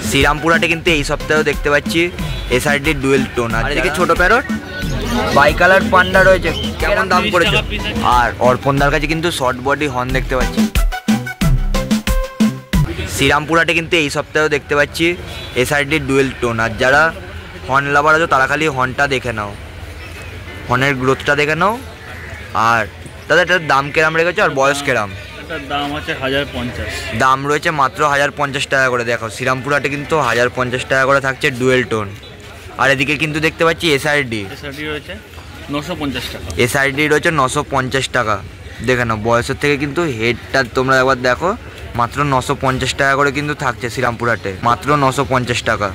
শ্রীরামপুরহাটে কিন্তু এই সপ্তাহেও দেখতে পাচ্ছি এসআরডি ডুয়েল টোন। আর এদিকে ছোট প্যারট বাই কালার পান্ডা রয়েছে, কেমন দাম করেছে? আর অর্পণদার কাছে কিন্তু শর্ট বডি হর্ন দেখতে পাচ্ছি। শ্রীরামপুরহাটে কিন্তু এই সপ্তাহেও দেখতে পাচ্ছি এসআরডি ডুয়েল টোন। আর যারা হর্ন লাভার আছো তারা খালি হর্নটা দেখে নাও, হর্নের গ্রোথটা দেখে নাও। আর দাদা এটার দাম কেরাম রেখেছো আর বয়স কেরাম? দাম আছে 1050, দাম রয়েছে মাত্র 1050 টাকা করে। দেখো শ্রীরামপুরহাটে কিন্তু 1050 টাকা করে থাকছে ডুয়েল টোন। আর এদিকে কিন্তু দেখতে পাচ্ছি এসআরডি রয়েছে 950 টাকা। এসআরডি রয়েছে 950 টাকা। দেখে নাও বয়সের থেকে কিন্তু হেডটা তোমরা একবার দেখো, মাত্র 950 টাকা করে কিন্তু থাকছে শ্রীরামপুরহাটে, মাত্র 950 টাকা।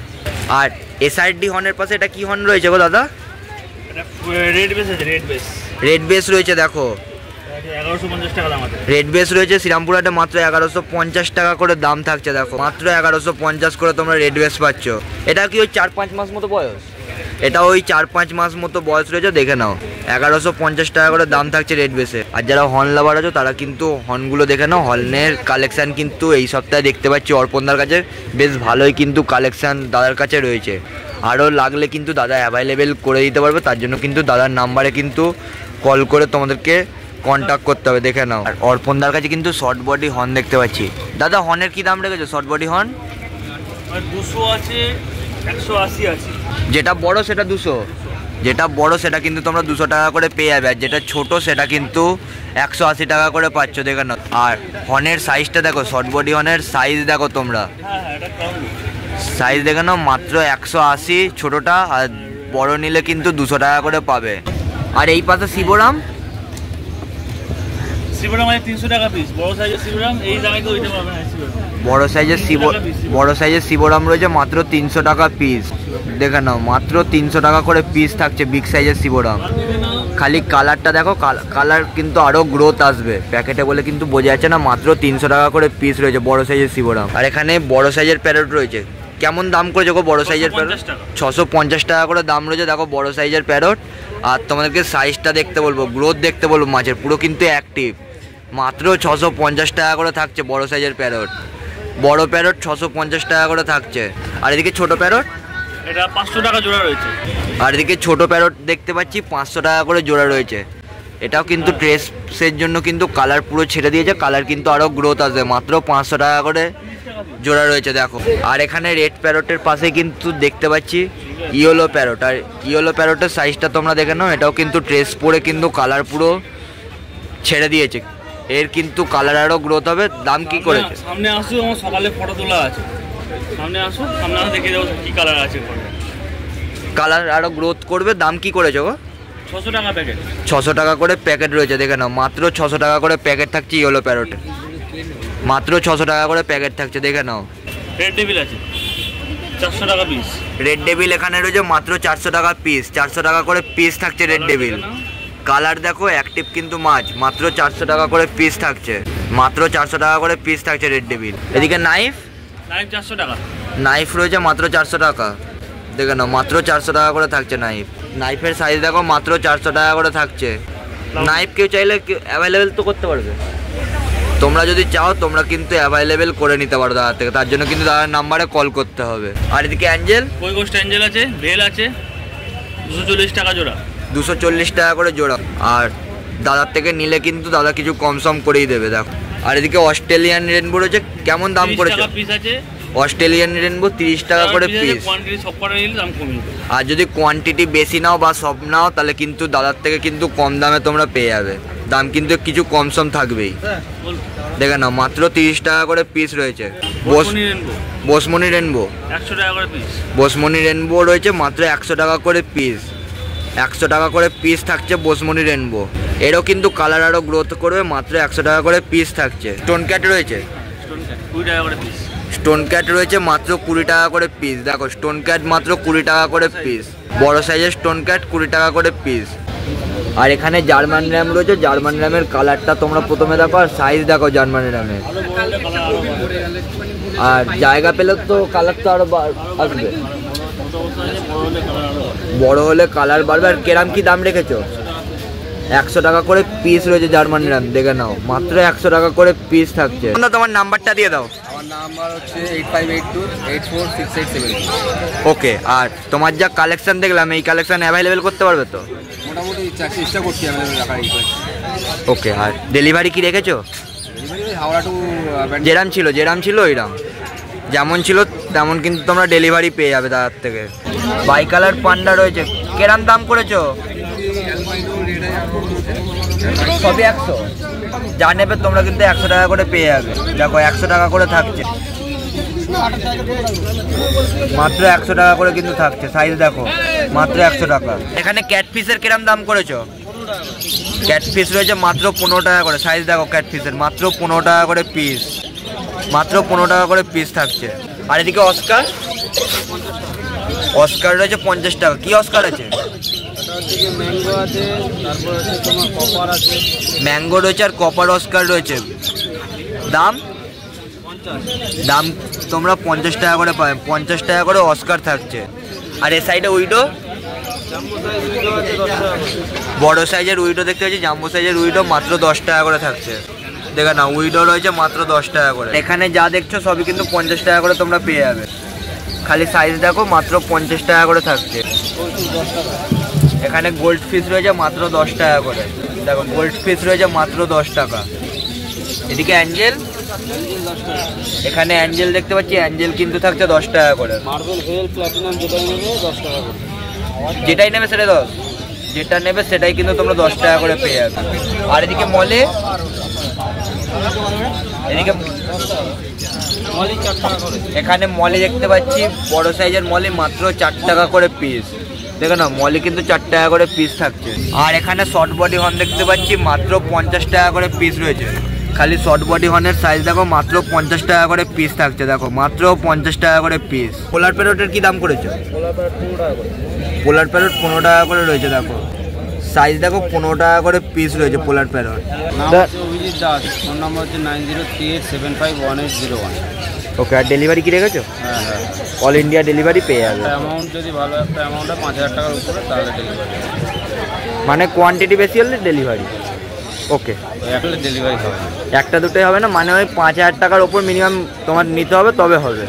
আর এসআরডি হর্নের পাশে এটা কি হর্ন রয়েছে গো দাদা? রেড বেস আছে, রেড বেস রয়েছে। দেখো 1150 টাকা দাম আছে। রেড বেস রয়েছে শ্রীরামপুরহাটে মাত্র 1150 টাকা করে দাম থাকছে। দেখো মাত্র 1150 করে তোমরা রেড বেস পাচ্ছ। এটা কি ওই 4-5 মাস মতো বয়স? এটা ওই 4-5 মাস মতো বয়স রয়েছে, দেখে নাও। 1150 টাকা করে দাম থাকছে রেড বেসে। আর যারা হর্ন লাভার আছো তারা কিন্তু হর্নগুলো দেখে নাও। হর্নের কালেকশান কিন্তু এই সপ্তাহে দেখতে পাচ্ছি অর্পণদার কাছে বেশ ভালোই কিন্তু কালেকশান দাদার কাছে রয়েছে। আরও লাগলে কিন্তু দাদা অ্যাভেলেবেল করে দিতে পারবে, তার জন্য কিন্তু দাদার নাম্বারে কিন্তু কল করে তোমাদেরকে কন্ট্যাক্ট করতে হবে, দেখে নাও। আর অর্পণদার কাছে কিন্তু শর্ট বডি হর্ন দেখতে পাচ্ছি। দাদা হর্নের কি দাম রেখেছো শর্ট বডি হর্ন? 200 আছে, 180 আছে। যেটা বড় সেটা 200, যেটা বড় সেটা কিন্তু তোমরা 200 টাকা করে পেয়ে যাবে। আর যেটা ছোট সেটা কিন্তু 180 টাকা করে পাচ্ছ, দেখে নাও। আর হর্নের সাইজটা দেখো, শর্ট বডি হর্নের সাইজ দেখো তোমরা, সাইজ দেখে নাও। মাত্র 180 ছোটোটা, আর বড় নিলে কিন্তু 200 টাকা করে পাবে। আর এই পাশে শিবরাম, শিবরাম আছে 300 টাকা পিস। বড় সাইজের শিবরাম এই দামে তো হইতে পারবে না। বড় সাইজের শিবরাম রয়েছে মাত্র 300 টাকা পিস, দেখে নাও। মাত্র 300 টাকা করে পিস থাকছে বিগ সাইজের শিবরাম। খালি কালারটা দেখো, কালার কিন্তু আরও গ্রোথ আসবে। প্যাকেটে বলে কিন্তু বোঝা যাচ্ছে না, মাত্র 300 টাকা করে পিস রয়েছে বড় সাইজের শিবরাম। আর এখানে বড় সাইজের প্যারট রয়েছে। কেমন দাম করেছে গো বড় সাইজের প্যারট? 650 টাকা করে দাম রয়েছে। দেখো বড় সাইজের প্যারট। আর তোমাদেরকে সাইজটা দেখতে বলবো, গ্রোথ দেখতে বলবো মাছের, পুরো কিন্তু অ্যাক্টিভ। মাত্র 650 টাকা করে থাকছে বড় সাইজের প্যারট। বড় প্যারট 650 টাকা করে থাকছে। আর এদিকে ছোট প্যারট, এটা 500 টাকা জোড়া রয়েছে। আর এদিকে ছোট প্যারট দেখতে পাচ্ছি 500 টাকা করে জোড়া রয়েছে। এটাও কিন্তু ট্রেসের জন্য কিন্তু কালার পুরো ছেড়ে দিয়েছে, কালার কিন্তু আরও গ্রোথ আসবে। মাত্র 500 টাকা করে জোড়া রয়েছে দেখো। আর এখানে রেড প্যারটের পাশে কিন্তু দেখতে পাচ্ছি ইয়েলো প্যারট। আর ইয়েলো প্যারটের সাইজটা তোমরা দেখে নাও, এটাও কিন্তু ট্রেস পরে কিন্তু কালার পুরো ছেড়ে দিয়েছে। এর কিন্তু কালার আরও গ্রোথ হবে। দাম কি করেছে? সামনে আসো, আমার সকালে ফটো তোলা আছে। সামনে আসো, সামনে আসো, দেখে যাবো কি কালার আছে। কালার আরও গ্রোথ করবে। দাম কি করেছে গো? 600 টাকা প্যাকেট। 600 টাকা করে প্যাকেট রয়েছে, দেখে নাও। মাত্র 600 টাকা করে প্যাকেট থাকছে ইয়েলো প্যারটে, মাত্র 600 টাকা করে প্যাকেট থাকছে, দেখে নাও। রেড ডেভিল আছে 400 টাকা পিস। রেড ডেভিল এখানে রয়েছে মাত্র 400 টাকা পিস। 400 টাকা করে পিস থাকছে রেড ডেভিল। কালার দেখো অ্যাক্টিভ কিন্তু মাছ। মাত্র 400 টাকা করে পিস থাকছে, মাত্র 400 টাকা করে পিস থাকছে রেড ডেভিল। এদিকে নাইফ 400 টাকা। নাইফ রয়েছে মাত্র 400 টাকা, দেখে নাও। মাত্র 400 টাকা করে থাকছে নাইফ। নাইফের সাইজ দেখো, মাত্র 400 টাকা করে থাকছে। নাইফ কেউ চাইলে অ্যাভেলেবেল তো করতে পারবে। তোমরা যদি চাও তোমরা কিন্তু অ্যাভেলেবেল করে নিতে পারো দাদার থেকে, তার জন্য কিন্তু দাদার নাম্বারে কল করতে হবে। আর এদিকে অ্যাঞ্জেল, কই গোস্ট অ্যাঞ্জেল আছে, ভেল আছে 240 টাকা জোড়া। 240 টাকা করে জোড়া। আর দাদার থেকে নিলে কিন্তু দাদা কিছু কম সম করেই দেবে দেখো। আর এদিকে অস্ট্রেলিয়ান রেনবো রয়েছে, কেমন দাম করেছে? অস্ট্রেলিয়ান রেনবো 30 টাকা করে পিস। আর যদি কোয়ান্টিটি বেশি নাও বা সব নাও তাহলে কিন্তু দাদার থেকে কিন্তু কম দামে তোমরা পেয়ে যাবে। দাম কিন্তু কিছু কম সম থাকবেই, দেখে নাও। মাত্র 30 টাকা করে পিস রয়েছে। বসমনি রেনবো 100 টাকা করে পিস। বসমনি রেনবো রয়েছে মাত্র 100 টাকা করে পিস। 100 টাকা করে পিস থাকছে বসমনি রেনবো। এরও কিন্তু কালার আরও গ্রোথ করবে। মাত্র 100 টাকা করে পিস থাকছে। স্টোন ক্যাট রয়েছে 20 টাকা করে পিস। স্টোন ক্যাট রয়েছে মাত্র 20 টাকা করে পিস। দেখো স্টোন ক্যাট মাত্র 20 টাকা করে পিস। বড় সাইজের স্টোন ক্যাট 20 টাকা করে পিস। আর এখানে জার্মান র্যাম রয়েছে। জার্মান র্যামের কালারটা তোমরা প্রথমে দেখো, আর সাইজ দেখো জার্মান র্যামের। আর জায়গা পেলে তো কালার তো আরো আসবে, বড় হলে কালার বাড়বে। আর কেরাম কি দাম রেখেছো? 100 টাকা করে পিস রয়েছে জার্মান র্যাম, দেখে নাও। মাত্র 100 টাকা করে পিস থাকছে। তোমার নাম্বারটা দিয়ে দাও। আমার নাম্বার হচ্ছে 8582846872। ওকে, আর তোমার যা কালেকশন দেখলাম এই কালেকশন অ্যাভেলেবেল করতে পারবে তো? মোটামুটি চেষ্টা করছি অ্যাভেলেবেল রাখার। ওকে, আর ডেলিভারি কি রেখেছো? ডেলিভারি হাওড়া টু যেরাম ছিল ওইরাম, যেমন ছিল তেমন কিন্তু তোমরা ডেলিভারি পেয়ে যাবে তার থেকে। বাই কালার পান্ডা রয়েছে, কেরাম দাম করেছো? সবই 100, যা নেবে তোমরা কিন্তু 100 টাকা করে পেয়ে যাবে। দেখো 100 টাকা করে থাকছে, মাত্র 100 টাকা করে কিন্তু থাকছে। সাইজ দেখো, মাত্র 100 টাকা। এখানে ক্যাটফিশের কিরম দাম করেছো? ক্যাটফিশ রয়েছে মাত্র 15 টাকা করে। সাইজ দেখো ক্যাটফিশের, মাত্র 15 টাকা করে পিস, মাত্র 15 টাকা করে পিস থাকছে। আর এদিকে অস্কার রয়েছে 50 টাকা। কি অস্কার আছে? ম্যাঙ্গো আছে, তারপর হচ্ছে তোমার কপার আছে। ম্যাঙ্গো রয়েছে আর কপার অস্কার রয়েছে। দাম তোমরা 50 টাকা করে পাবে, 50 টাকা করে অস্কার থাকছে। আর এই সাইডে উইডো, বড় সাইজের উইডো দেখতে পাচ্ছি, জাম্বো সাইজের উইডো মাত্র 10 টাকা করে থাকছে। দেখে না, উইডো রয়েছে মাত্র 10 টাকা করে। এখানে যা দেখছো সবই কিন্তু 50 টাকা করে তোমরা পেয়ে যাবে। খালি সাইজ দেখো, মাত্র 50 টাকা করে থাকছে। এখানে গোল্ড ফিশ রয়েছে মাত্র 10 টাকা করে। দেখো গোল্ড ফিশ রয়েছে মাত্র 10 টাকা। এদিকে অ্যাঞ্জেল, এখানে অ্যাঞ্জেল দেখতে পাচ্ছি, অ্যাঞ্জেল কিন্তু থাকছে 10 টাকা করে। মার্বেল ভেল প্ল্যাটিনাম যেটাই নেবে 10 টাকা করে। যেটাই নেবে সেটাই 10, যেটা নেবে সেটাই কিন্তু তোমরা 10 টাকা করে পেয়ে যাবে। আর এদিকে মলে, এদিকে এখানে মলে দেখতে পাচ্ছি বড় সাইজের মলে মাত্র 4 টাকা করে পিস। দেখো না, মলে কিন্তু 4 টাকা করে পিস থাকছে। আর এখানে শর্ট বডি হর্ন দেখতে পাচ্ছি মাত্র 50 টাকা করে পিস রয়েছে। খালি শর্ট বডি হর্নের সাইজ দেখো, মাত্র 50 টাকা করে পিস থাকছে। দেখো মাত্র 50 টাকা করে পিস। পোলার প্যারটের কি দাম করেছো? পোলার প্যারট 15 টাকা করে রয়েছে। দেখো সাইজ দেখো, 15 টাকা করে পিস রয়েছে পোলার parrot. Abhijit Das, phone number হচ্ছে 9038751801। ওকে, আর ডেলিভারি কি রেখেছো? হ্যাঁ, অল ইন্ডিয়া ডেলিভারি পেয়ে যাবে। অ্যামাউন্ট যদি ভালো একটা অ্যামাউন্ট হয় 5000 টাকার উপরে, তাহলে ডেলিভারি, মানে কোয়ান্টিটি বেশি হলে ডেলিভারি। ওকে, একটা ডেলিভারি হবে, একটা দুটোই হবে না, মানে ওই 5000 টাকার ওপর মিনিমাম তোমার নিতে হবে, তবে হবে।